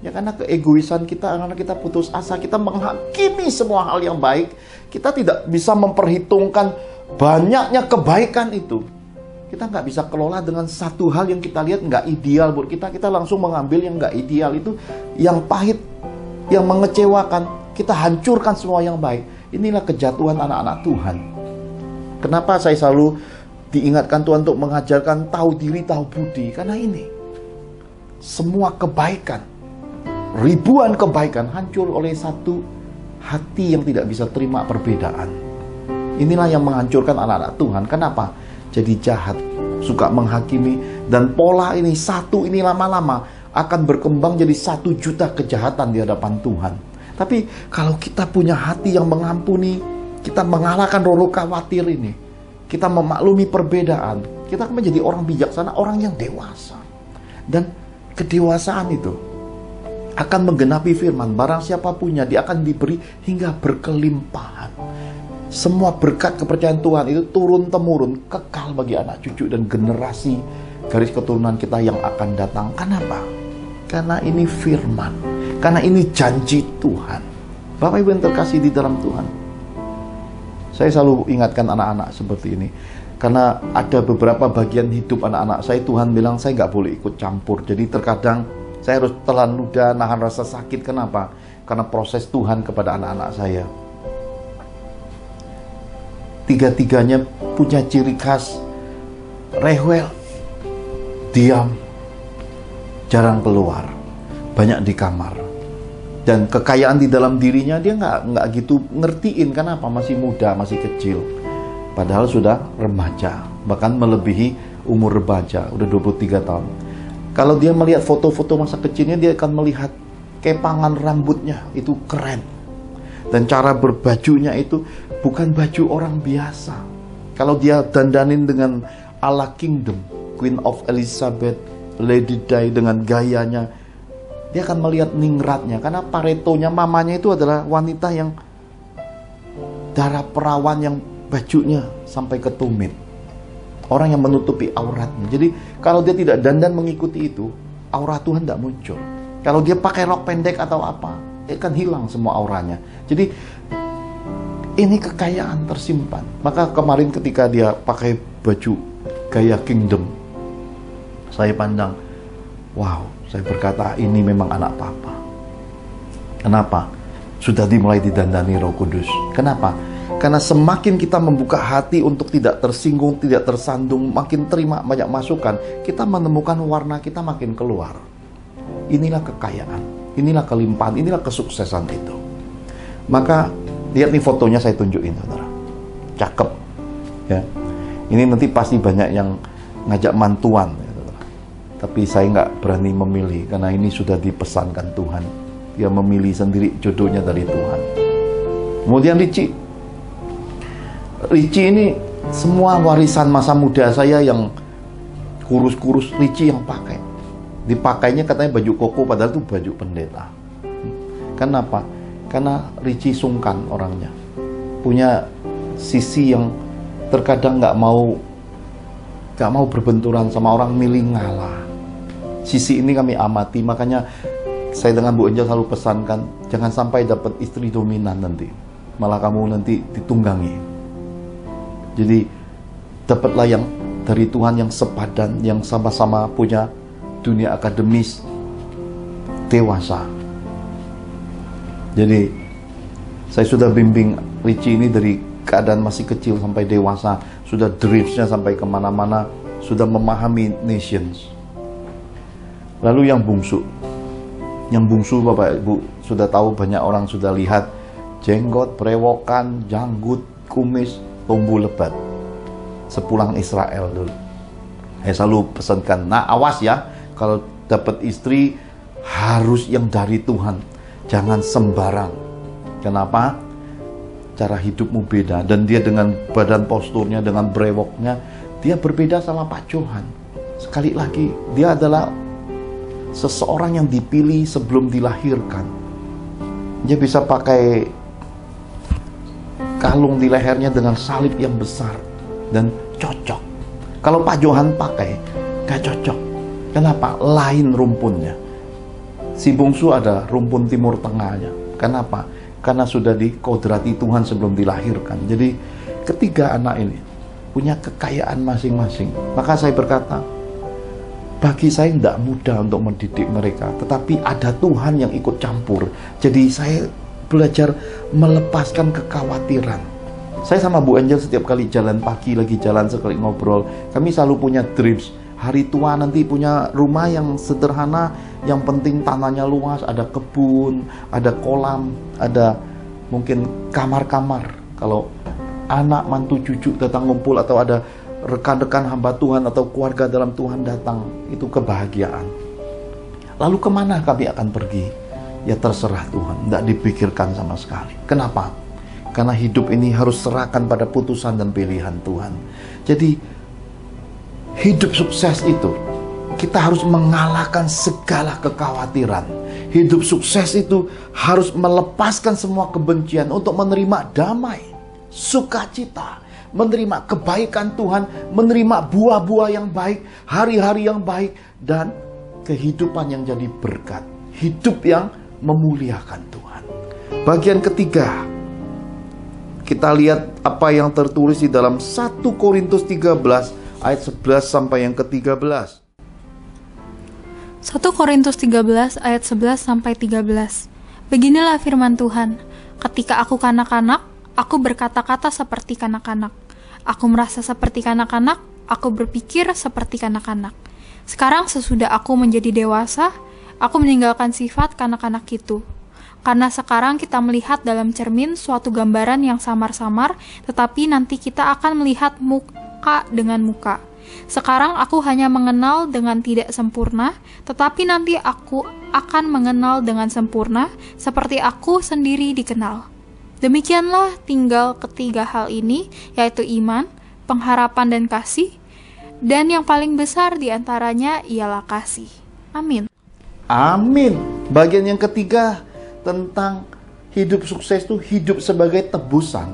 Ya karena keegoisan kita, karena kita putus asa, kita menghakimi semua hal yang baik. Kita tidak bisa memperhitungkan banyaknya kebaikan itu. Kita nggak bisa kelola dengan satu hal yang kita lihat nggak ideal buat kita. Kita langsung mengambil yang nggak ideal itu, yang pahit, yang mengecewakan. Kita hancurkan semua yang baik. Inilah kejatuhan anak-anak Tuhan. Kenapa saya selalu diingatkan Tuhan untuk mengajarkan tahu diri, tahu budi? Karena ini, semua kebaikan, ribuan kebaikan hancur oleh satu hati yang tidak bisa terima perbedaan. Inilah yang menghancurkan anak-anak Tuhan. Kenapa? Jadi jahat, suka menghakimi, dan pola ini satu ini lama-lama akan berkembang jadi 1 juta kejahatan di hadapan Tuhan. Tapi kalau kita punya hati yang mengampuni, kita mengalahkan roh khawatir ini, kita memaklumi perbedaan, kita akan menjadi orang bijaksana, orang yang dewasa. Dan kedewasaan itu akan menggenapi firman, barang siapa punya, dia akan diberi hingga berkelimpahan. Semua berkat kepercayaan Tuhan itu turun-temurun, kekal bagi anak cucu dan generasi garis keturunan kita yang akan datang. Kenapa? Karena ini firman, karena ini janji Tuhan. Bapak Ibu yang terkasih di dalam Tuhan, saya selalu ingatkan anak-anak seperti ini, karena ada beberapa bagian hidup anak-anak saya, Tuhan bilang saya nggak boleh ikut campur. Jadi terkadang saya harus telan ludah, nahan rasa sakit. Kenapa? Karena proses Tuhan kepada anak-anak saya. Tiga-tiganya punya ciri khas rewel, diam, jarang keluar, banyak di kamar. Dan kekayaan di dalam dirinya dia nggak gitu ngertiin. Kenapa? Masih muda, masih kecil. Padahal sudah remaja, bahkan melebihi umur remaja, udah 23 tahun. Kalau dia melihat foto-foto masa kecilnya, dia akan melihat kepangan rambutnya, itu keren. Dan cara berbajunya itu bukan baju orang biasa. Kalau dia dandanin dengan ala Kingdom, Queen of Elizabeth, Lady Di dengan gayanya, dia akan melihat ningratnya. Karena Paretonya, mamanya itu adalah wanita yang darah perawan yang bajunya sampai ke tumit. Orang yang menutupi auratnya. Jadi kalau dia tidak dandan mengikuti itu, aurat Tuhan tidak muncul. Kalau dia pakai rok pendek atau apa, dia akan hilang semua auranya. Jadi ini kekayaan tersimpan. Maka kemarin ketika dia pakai baju gaya Kingdom, saya pandang, wow, saya berkata ini memang anak papa. Kenapa? Sudah dimulai didandani Roh Kudus. Kenapa? Karena semakin kita membuka hati untuk tidak tersinggung, tidak tersandung, makin terima banyak masukan, kita menemukan warna kita makin keluar. Inilah kekayaan, inilah kelimpahan, inilah kesuksesan itu. Maka lihat nih fotonya, saya tunjukin, saudara. Cakep, ya. Ini nanti pasti banyak yang ngajak mantuan, ya, saudara. Tapi saya nggak berani memilih karena ini sudah dipesankan Tuhan. Dia memilih sendiri jodohnya dari Tuhan. Kemudian Richie ini semua warisan masa muda saya yang kurus-kurus, Richie yang pakai. Dipakainya katanya baju koko, padahal itu baju pendeta. Kenapa? Karena Richie sungkan orangnya. Punya sisi yang terkadang nggak mau berbenturan sama orang, milih ngalah. Sisi ini kami amati, makanya saya dengan Bu Angel selalu pesankan, jangan sampai dapat istri dominan nanti. Malah kamu nanti ditunggangi. Jadi dapatlah yang dari Tuhan yang sepadan, yang sama-sama punya dunia akademis dewasa. Jadi saya sudah bimbing Richie ini dari keadaan masih kecil sampai dewasa, sudah driftsnya sampai kemana-mana, sudah memahami nations. Lalu yang bungsu Bapak Ibu sudah tahu, banyak orang sudah lihat jenggot, brewokan, janggut, kumis, tumbuh lebat sepulang Israel dulu. Saya selalu pesankan, nah awas ya, kalau dapat istri harus yang dari Tuhan, jangan sembarang. Kenapa? Cara hidupmu beda, dan dia dengan badan posturnya, dengan brewoknya, dia berbeda sama Pak Johan. Sekali lagi, dia adalah seseorang yang dipilih sebelum dilahirkan. Dia bisa pakai kalung di lehernya dengan salib yang besar dan cocok. Kalau Pak Johan pakai, gak cocok. Kenapa? Lain rumpunnya. Si bungsu ada rumpun timur tengahnya. Kenapa? Karena sudah dikodrati Tuhan sebelum dilahirkan. Jadi ketiga anak ini punya kekayaan masing-masing. Maka saya berkata, bagi saya tidak mudah untuk mendidik mereka, tetapi ada Tuhan yang ikut campur. Jadi saya belajar melepaskan kekhawatiran. Saya sama Bu Angel setiap kali jalan pagi, lagi jalan sekali ngobrol, kami selalu punya dreams. Hari tua nanti punya rumah yang sederhana, yang penting tanahnya luas, ada kebun, ada kolam, ada mungkin kamar-kamar. Kalau anak, mantu, cucu datang ngumpul, atau ada rekan-rekan hamba Tuhan atau keluarga dalam Tuhan datang, itu kebahagiaan. Lalu kemana kami akan pergi? Ya terserah Tuhan, tidak dipikirkan sama sekali. Kenapa? Karena hidup ini harus serahkan pada putusan dan pilihan Tuhan. Jadi hidup sukses itu, kita harus mengalahkan segala kekhawatiran. Hidup sukses itu harus melepaskan semua kebencian untuk menerima damai, sukacita, menerima kebaikan Tuhan, menerima buah-buah yang baik, hari-hari yang baik, dan kehidupan yang jadi berkat. Hidup yang memuliakan Tuhan. Bagian ketiga, kita lihat apa yang tertulis di dalam 1 Korintus 13 ayat 11 sampai yang ke-13. 1 Korintus 13 ayat 11 sampai 13. Beginilah firman Tuhan, ketika aku kanak-kanak, aku berkata-kata seperti kanak-kanak. Aku merasa seperti kanak-kanak, aku berpikir seperti kanak-kanak. Sekarang sesudah aku menjadi dewasa, aku meninggalkan sifat kanak-kanak itu. Karena sekarang kita melihat dalam cermin suatu gambaran yang samar-samar, tetapi nanti kita akan melihat muka dengan muka. Sekarang aku hanya mengenal dengan tidak sempurna, tetapi nanti aku akan mengenal dengan sempurna, seperti aku sendiri dikenal. Demikianlah tinggal ketiga hal ini, yaitu iman, pengharapan, dan kasih. Dan yang paling besar di antaranya ialah kasih. Amin. Amin. Bagian yang ketiga tentang hidup sukses itu hidup sebagai tebusan.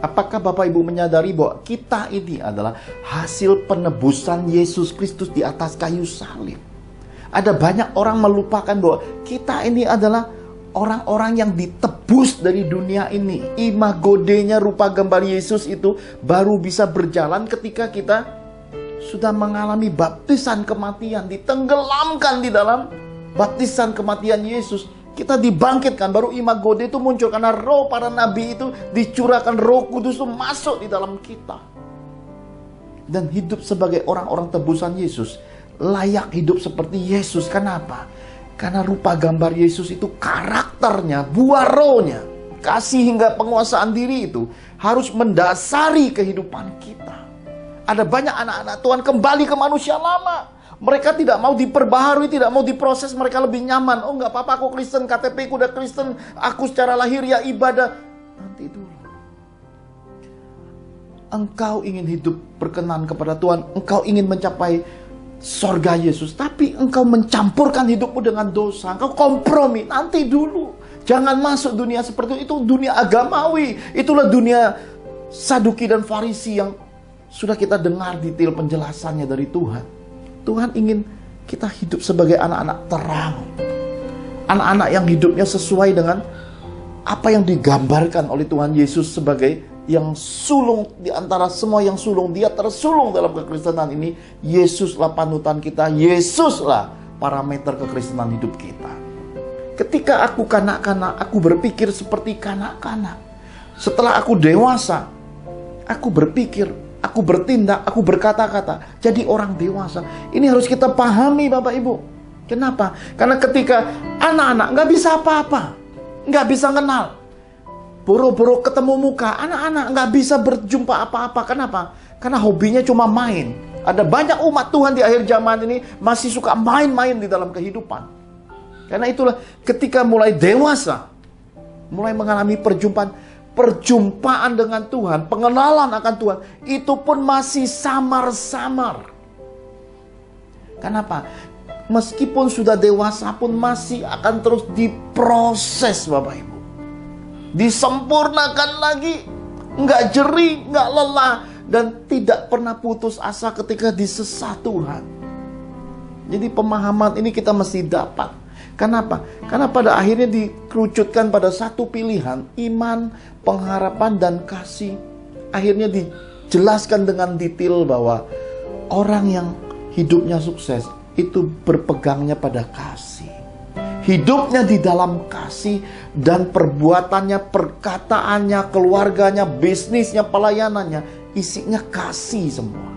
Apakah Bapak Ibu menyadari bahwa kita ini adalah hasil penebusan Yesus Kristus di atas kayu salib? Ada banyak orang melupakan bahwa kita ini adalah orang-orang yang ditebus dari dunia ini. Imago Dei-nya, rupa gambar Yesus itu baru bisa berjalan ketika kita sudah mengalami baptisan kematian, ditenggelamkan di dalam baptisan kematian Yesus. Kita dibangkitkan, baru imago Dei itu muncul karena roh para nabi itu dicurahkan, Roh Kudus itu masuk di dalam kita. Dan hidup sebagai orang-orang tebusan Yesus, layak hidup seperti Yesus. Kenapa? Karena rupa gambar Yesus itu karakternya, buah rohnya, kasih hingga penguasaan diri itu harus mendasari kehidupan kita. Ada banyak anak-anak Tuhan kembali ke manusia lama. Mereka tidak mau diperbaharui, tidak mau diproses, mereka lebih nyaman. Oh enggak apa-apa, aku Kristen, KTP ku udah Kristen, aku secara lahir ya ibadah. Nanti dulu. Engkau ingin hidup berkenan kepada Tuhan, engkau ingin mencapai sorga Yesus, tapi engkau mencampurkan hidupmu dengan dosa, engkau kompromi, nanti dulu. Jangan masuk dunia seperti itu, dunia agamawi. Itulah dunia Saduki dan Farisi yang sudah kita dengar detail penjelasannya dari Tuhan. Tuhan ingin kita hidup sebagai anak-anak terang. Anak-anak yang hidupnya sesuai dengan apa yang digambarkan oleh Tuhan Yesus sebagai yang sulung di antara semua yang sulung. Dia tersulung dalam kekristenan ini. Yesuslah panutan kita. Yesuslah parameter kekristenan hidup kita. Ketika aku kanak-kanak, aku berpikir seperti kanak-kanak. Setelah aku dewasa, aku berpikir, aku bertindak, aku berkata-kata, jadi orang dewasa. Ini harus kita pahami Bapak Ibu. Kenapa? Karena ketika anak-anak nggak bisa apa-apa, nggak bisa kenal, boro-boro ketemu muka, anak-anak nggak bisa berjumpa apa-apa. Kenapa? Karena hobinya cuma main. Ada banyak umat Tuhan di akhir zaman ini masih suka main-main di dalam kehidupan. Karena itulah ketika mulai dewasa, mulai mengalami perjumpaan dengan Tuhan, pengenalan akan Tuhan, itu pun masih samar-samar. Kenapa? Meskipun sudah dewasa pun masih akan terus diproses Bapak Ibu. Disempurnakan lagi, nggak jeri, nggak lelah, dan tidak pernah putus asa ketika disesat Tuhan. Jadi pemahaman ini kita mesti dapat. Kenapa? Karena pada akhirnya dikerucutkan pada satu pilihan, iman, pengharapan, dan kasih. Akhirnya dijelaskan dengan detail bahwa orang yang hidupnya sukses itu berpegangnya pada kasih. Hidupnya di dalam kasih dan perbuatannya, perkataannya, keluarganya, bisnisnya, pelayanannya, isinya kasih semua.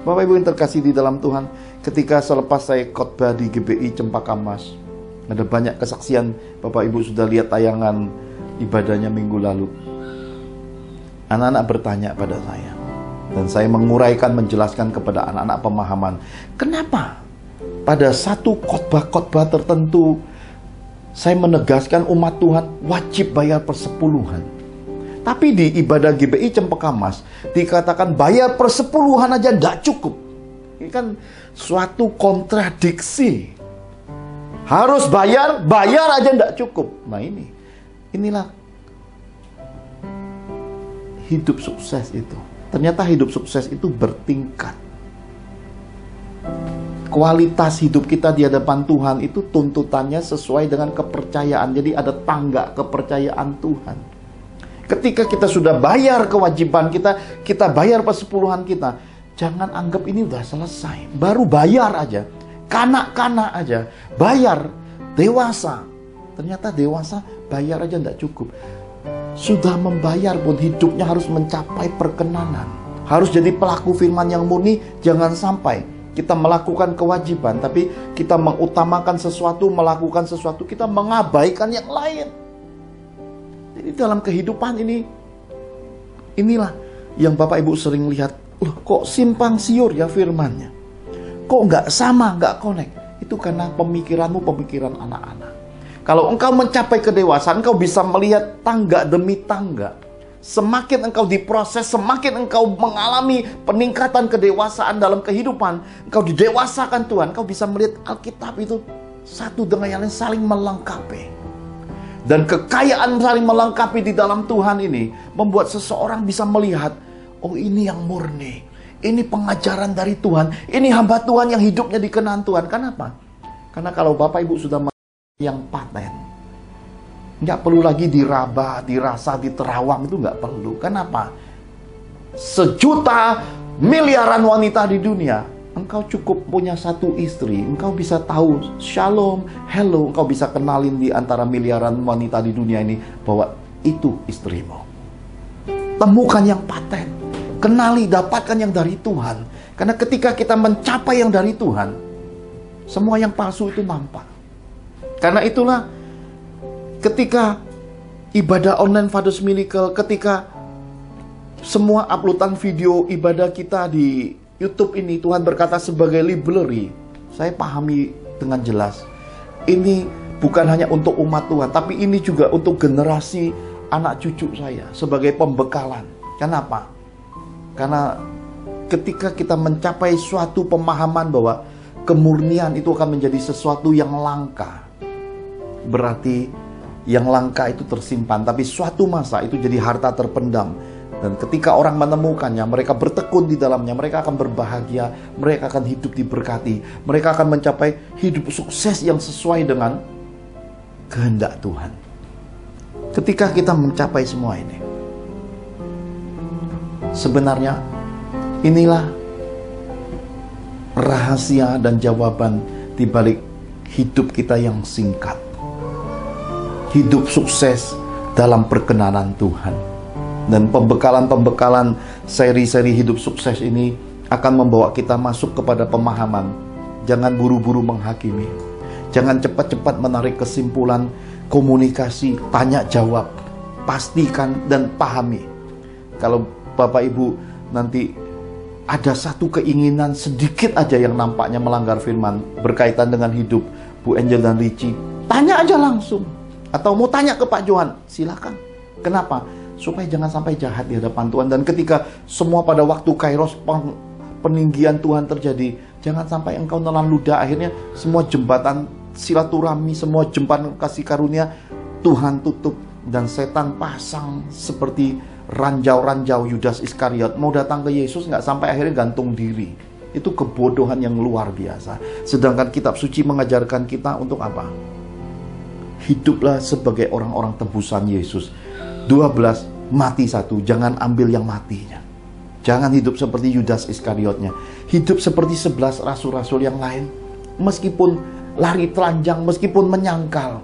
Bapak Ibu yang terkasih di dalam Tuhan, ketika selepas saya khotbah di GBI Cempaka Mas, ada banyak kesaksian. Bapak Ibu sudah lihat tayangan ibadahnya minggu lalu. Anak-anak bertanya pada saya, dan saya menguraikan, menjelaskan kepada anak-anak pemahaman. Kenapa pada satu khotbah-khotbah tertentu saya menegaskan umat Tuhan wajib bayar persepuluhan, tapi di ibadah GBI Cempaka Mas dikatakan bayar persepuluhan aja tidak cukup. Ini kan suatu kontradiksi. Harus bayar aja tidak cukup. Nah inilah hidup sukses itu. Ternyata hidup sukses itu bertingkat. Kualitas hidup kita di hadapan Tuhan itu tuntutannya sesuai dengan kepercayaan. Jadi ada tangga kepercayaan Tuhan. Ketika kita sudah bayar kewajiban kita bayar persepuluhan kita, jangan anggap ini udah selesai. Baru bayar aja. Kanak-kanak aja bayar. Dewasa, ternyata dewasa bayar aja tidak cukup. Sudah membayar pun hidupnya harus mencapai perkenanan, harus jadi pelaku firman yang murni. Jangan sampai kita melakukan kewajiban, tapi kita mengutamakan sesuatu, melakukan sesuatu, kita mengabaikan yang lain. Jadi dalam kehidupan inilah yang Bapak Ibu sering lihat, loh kok simpang siur ya firman-Nya, kok nggak sama, nggak connect. Itu karena pemikiranmu pemikiran anak-anak. Kalau engkau mencapai kedewasaan, engkau bisa melihat tangga demi tangga. Semakin engkau diproses, semakin engkau mengalami peningkatan kedewasaan dalam kehidupan, engkau didewasakan Tuhan, engkau bisa melihat Alkitab itu satu dengan yang lain saling melengkapi. Dan kekayaan saling melengkapi di dalam Tuhan ini membuat seseorang bisa melihat, oh ini yang murni, ini pengajaran dari Tuhan, ini hamba Tuhan yang hidupnya dikenan Tuhan. Kenapa? Karena kalau Bapak Ibu sudah yang paten, nggak perlu lagi diraba, dirasa, diterawang, itu nggak perlu. Kenapa? 1 juta miliaran wanita di dunia, engkau cukup punya satu istri, engkau bisa tahu shalom, hello, engkau bisa kenalin di antara miliaran wanita di dunia ini bahwa itu istrimu. Temukan yang paten, kenali, dapatkan yang dari Tuhan. Karena ketika kita mencapai yang dari Tuhan, semua yang palsu itu nampak. Karena itulah ketika ibadah online Father's Miracle, ketika semua uploadan video ibadah kita di YouTube ini, Tuhan berkata sebagai library, saya pahami dengan jelas. Ini bukan hanya untuk umat Tuhan, tapi ini juga untuk generasi anak cucu saya sebagai pembekalan. Kenapa? Karena ketika kita mencapai suatu pemahaman bahwa kemurnian itu akan menjadi sesuatu yang langka, berarti yang langka itu tersimpan, tapi suatu masa itu jadi harta terpendam. Dan ketika orang menemukannya, mereka bertekun di dalamnya, mereka akan berbahagia, mereka akan hidup diberkati, mereka akan mencapai hidup sukses yang sesuai dengan kehendak Tuhan. Ketika kita mencapai semua ini, sebenarnya inilah rahasia dan jawaban di balik hidup kita yang singkat. Hidup sukses dalam perkenanan Tuhan. Dan pembekalan-pembekalan seri-seri hidup sukses ini akan membawa kita masuk kepada pemahaman. Jangan buru-buru menghakimi. Jangan cepat-cepat menarik kesimpulan, komunikasi, tanya jawab. Pastikan dan pahami. Kalau Bapak Ibu nanti ada satu keinginan sedikit aja yang nampaknya melanggar firman berkaitan dengan hidup Bu Angel dan Richie, tanya aja langsung. Atau mau tanya ke Pak Johan, silakan. Kenapa? Supaya jangan sampai jahat di hadapan Tuhan. Dan ketika semua pada waktu Kairos peninggian Tuhan terjadi, jangan sampai engkau nelan ludah. Akhirnya semua jembatan silaturahmi, semua jembatan kasih karunia Tuhan tutup. Dan setan pasang seperti ranjau-ranjau Yudas Iskariot. Mau datang ke Yesus nggak sampai akhirnya gantung diri. Itu kebodohan yang luar biasa. Sedangkan kitab suci mengajarkan kita untuk apa? Hiduplah sebagai orang-orang tebusan Yesus. 12, mati satu, jangan ambil yang matinya. Jangan hidup seperti Yudas Iskariotnya. Hidup seperti 11 rasul-rasul yang lain. Meskipun lari telanjang, meskipun menyangkal,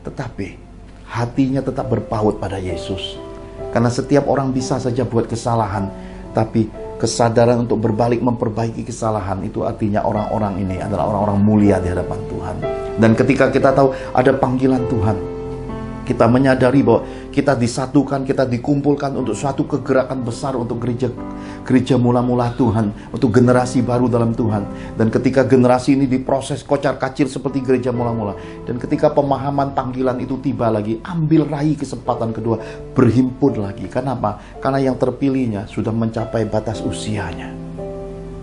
tetapi hatinya tetap berpaut pada Yesus. Karena setiap orang bisa saja buat kesalahan, tapi kesadaran untuk berbalik memperbaiki kesalahan, itu artinya orang-orang ini adalah orang-orang mulia di hadapan Tuhan. Dan ketika kita tahu ada panggilan Tuhan, kita menyadari bahwa kita disatukan, kita dikumpulkan untuk suatu kegerakan besar untuk gereja mula-mula Tuhan, untuk generasi baru dalam Tuhan. Dan ketika generasi ini diproses kocar-kacir seperti gereja mula-mula, dan ketika pemahaman panggilan itu tiba lagi, ambil raih kesempatan kedua, berhimpun lagi. Kenapa? Karena yang terpilihnya sudah mencapai batas usianya.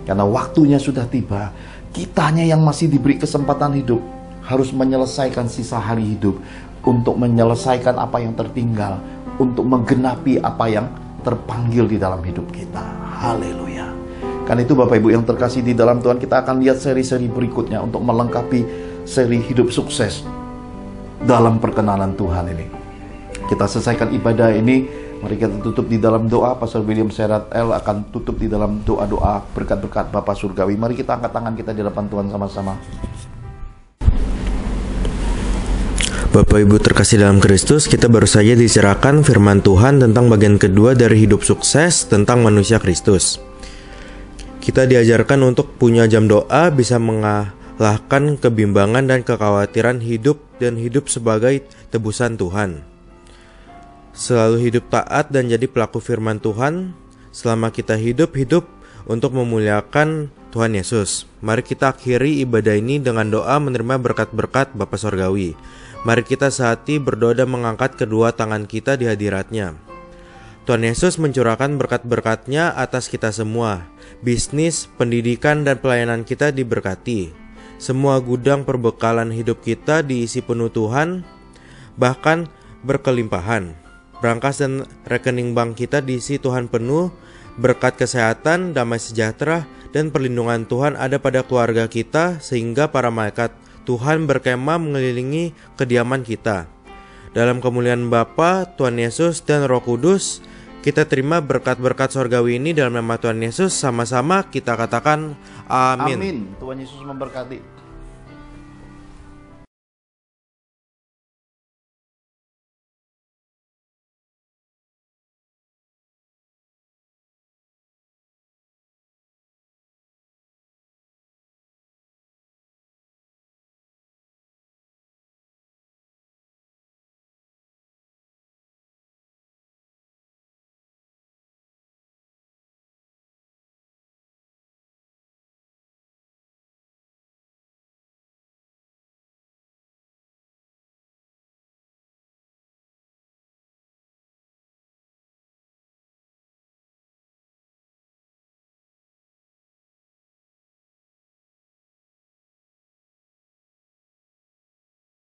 Karena waktunya sudah tiba, kitanya yang masih diberi kesempatan hidup harus menyelesaikan sisa hari hidup, untuk menyelesaikan apa yang tertinggal, untuk menggenapi apa yang terpanggil di dalam hidup kita. Haleluya. Karena itu Bapak Ibu yang terkasih di dalam Tuhan, kita akan lihat seri-seri berikutnya untuk melengkapi seri hidup sukses dalam perkenanan Tuhan ini. Kita selesaikan ibadah ini, mari kita tutup di dalam doa. Pastor William Serat L akan tutup di dalam doa-doa berkat-berkat Bapa Surgawi. Mari kita angkat tangan kita di hadapan Tuhan sama-sama. Bapak Ibu terkasih dalam Kristus, kita baru saja dicerahkan firman Tuhan tentang bagian kedua dari hidup sukses tentang manusia Kristus. Kita diajarkan untuk punya jam doa, bisa mengalahkan kebimbangan dan kekhawatiran hidup dan hidup sebagai tebusan Tuhan. Selalu hidup taat dan jadi pelaku firman Tuhan selama kita hidup untuk memuliakan Tuhan Yesus. Mari kita akhiri ibadah ini dengan doa menerima berkat-berkat Bapa Sorgawi. Mari kita sehati berdoa dan mengangkat kedua tangan kita di hadirat-Nya. Tuhan Yesus mencurahkan berkat-berkat-Nya atas kita semua. Bisnis, pendidikan, dan pelayanan kita diberkati. Semua gudang perbekalan hidup kita diisi penuh Tuhan, bahkan berkelimpahan. Brankas dan rekening bank kita diisi Tuhan penuh, berkat kesehatan, damai sejahtera, dan perlindungan Tuhan ada pada keluarga kita, sehingga para malaikat Tuhan berkemah mengelilingi kediaman kita. Dalam kemuliaan Bapa, Tuhan Yesus, dan Roh Kudus, kita terima berkat-berkat sorgawi ini dalam nama Tuhan Yesus. Sama-sama kita katakan amin. Amin. Tuhan Yesus memberkati.